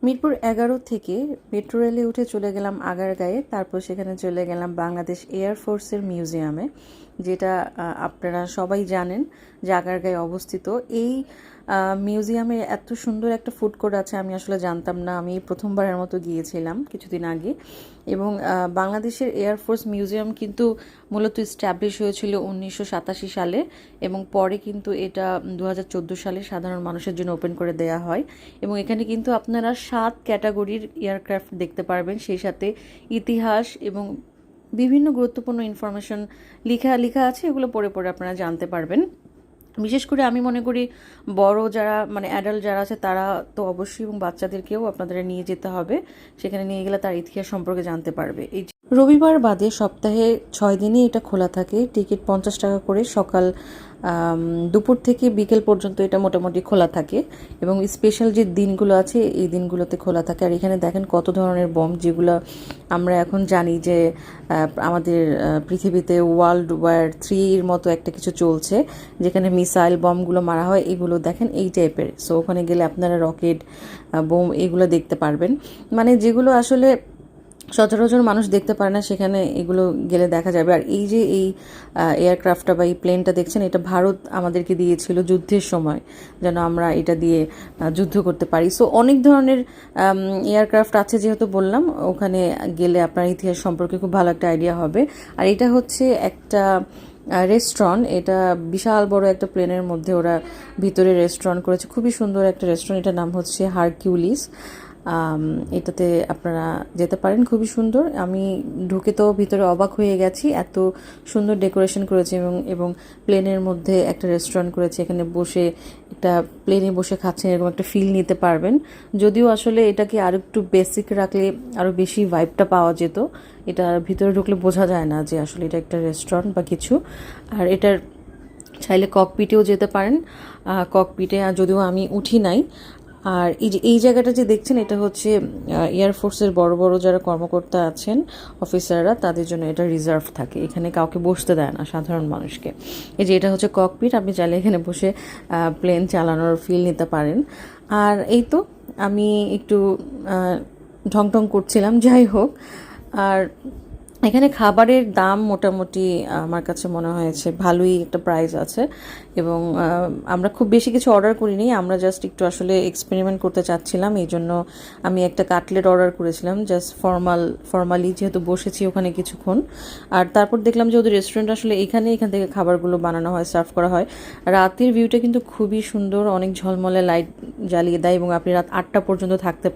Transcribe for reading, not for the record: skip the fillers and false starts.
মিরপুর 11 থেকে মেট্রো রেলে উঠে চলে গেলাম আগারগাঁয়ে। তারপর সেখানে চলে গেলাম বাংলাদেশ এয়ারফোর্সের মিউজিয়ামে, যেটা আপনারা সবাই জানেন যে আগারগাঁয়ে অবস্থিত। এই মিউজিয়ামে এত সুন্দর একটা ফুড কোর্ট আছে, আমি আসলে জানতাম না। আমি প্রথমবারের মতো গিয়েছিলাম কিছুদিন আগে। এবং বাংলাদেশের এয়ারফোর্স মিউজিয়াম কিন্তু মূলত স্ট্যাবলিশ হয়েছিল 1987 সালে, এবং পরে কিন্তু এটা 2014 সালে সাধারণ মানুষের জন্য ওপেন করে দেয়া হয়। এবং এখানে কিন্তু আপনারা 7 ক্যাটাগরির এয়ারক্রাফট দেখতে পারবেন, সেই সাথে ইতিহাস এবং বিভিন্ন গুরুত্বপূর্ণ ইনফরমেশন লেখা আছে। এগুলো পড়ে পড়ে আপনারা জানতে পারবেন। বিশেষ করে আমি মনে করি বড় যারা মানে অ্যাডাল্ট যারা আছে তারা তো অবশ্যই, এবং বাচ্চাদেরকেও আপনাদের নিয়ে যেতে হবে। সেখানে নিয়ে গেলে তার ইতিহাস সম্পর্কে জানতে পারবে। এই রবিবার বাদে সপ্তাহে 6 দিনই এটা খোলা থাকে। টিকিট 50 টাকা করে। সকাল দুপুর থেকে বিকেল পর্যন্ত এটা মোটামুটি খোলা থাকে, এবং স্পেশাল যে দিনগুলো আছে এই দিনগুলোতে খোলা থাকে। আর এখানে দেখেন কত ধরনের বম, যেগুলো আমরা এখন জানি যে আমাদের পৃথিবীতে ওয়ার্ল্ড ওয়ার 3-র মতো একটা কিছু চলছে, যেখানে মিসাইল বমগুলো মারা হয়। এগুলো দেখেন এই টাইপের। সো ওখানে গেলে আপনারা রকেট বোম এগুলো দেখতে পারবেন, মানে যেগুলো আসলে সচরাচর মানুষ দেখতে পারে না, সেখানে এগুলো গেলে দেখা যাবে। আর এই যে এই এয়ারক্রাফটটা বা এই প্লেনটা দেখছেন, এটা ভারত আমাদেরকে দিয়েছিল যুদ্ধের সময়, যেন আমরা এটা দিয়ে যুদ্ধ করতে পারি। সো অনেক ধরনের এয়ারক্রাফট আছে, যেহেতু বললাম ওখানে গেলে আপনার ইতিহাস সম্পর্কে খুব ভালো একটা আইডিয়া হবে। আর এটা হচ্ছে একটা রেস্টুরেন্ট। এটা বিশাল বড় একটা প্লেনের মধ্যে ওরা ভিতরে রেস্টুরেন্ট করেছে, খুবই সুন্দর একটা রেস্টুরেন্ট। এটার নাম হচ্ছে হারকিউলিস। এটাতে আপনারা যেতে পারেন, খুবই সুন্দর। আমি ঢুকে তো ভিতরে অবাক হয়ে গেছি, এত সুন্দর ডেকোরেশন করেছে। এবং প্লেনের মধ্যে একটা রেস্টুরেন্ট করেছে, এখানে বসে একটা প্লেনে বসে খাচ্ছেন এরকম একটা ফিল নিতে পারবেন। যদিও আসলে এটাকে আরও একটু বেসিক রাখলে আরও বেশি ভাইবটা পাওয়া যেত। এটা ভিতরে ঢুকলে বোঝা যায় না যে আসলে এটা একটা রেস্টুরেন্ট বা কিছু। আর এটার চাইলে ককপিটেও যেতে পারেন। ককপিটে যদিও আমি উঠি নাই। আর এই জায়গাটা যে দেখছেন, এটা হচ্ছে এয়ারফোর্সের বড় বড় যারা কর্মকর্তা আছেন, অফিসাররা, তাদের জন্য এটা রিজার্ভ থাকে। এখানে কাউকে বসতে দেয় না, সাধারণ মানুষকে। এই যে এটা হচ্ছে ককপিট, আপনি চাইলে এখানে বসে প্লেন চালানোর ফিল নিতে পারেন। আর এই তো আমি একটু ঢং করছিলাম, যাই হোক। আর এখানে খাবারের দাম মোটামুটি আমার কাছে মনে হয়েছে ভালোই একটা প্রাইস আছে। এবং আমরা খুব বেশি কিছু অর্ডার করিনি, আমরা জাস্ট একটু আসলে এক্সপেরিমেন্ট করতে চাচ্ছিলাম। এই জন্য আমি একটা কাটলেট অর্ডার করেছিলাম, জাস্ট ফর্মালি, যেহেতু বসেছি ওখানে কিছুক্ষণ। আর তারপর দেখলাম যে ওদের রেস্টুরেন্ট আসলে এখান থেকে খাবারগুলো বানানো হয়, সার্ভ করা হয়। রাতের ভিউটা কিন্তু খুবই সুন্দর, অনেক ঝলমলে লাইট জ্বালিয়ে দেয়, এবং আপনি রাত 8টা পর্যন্ত থাকতে পারেন।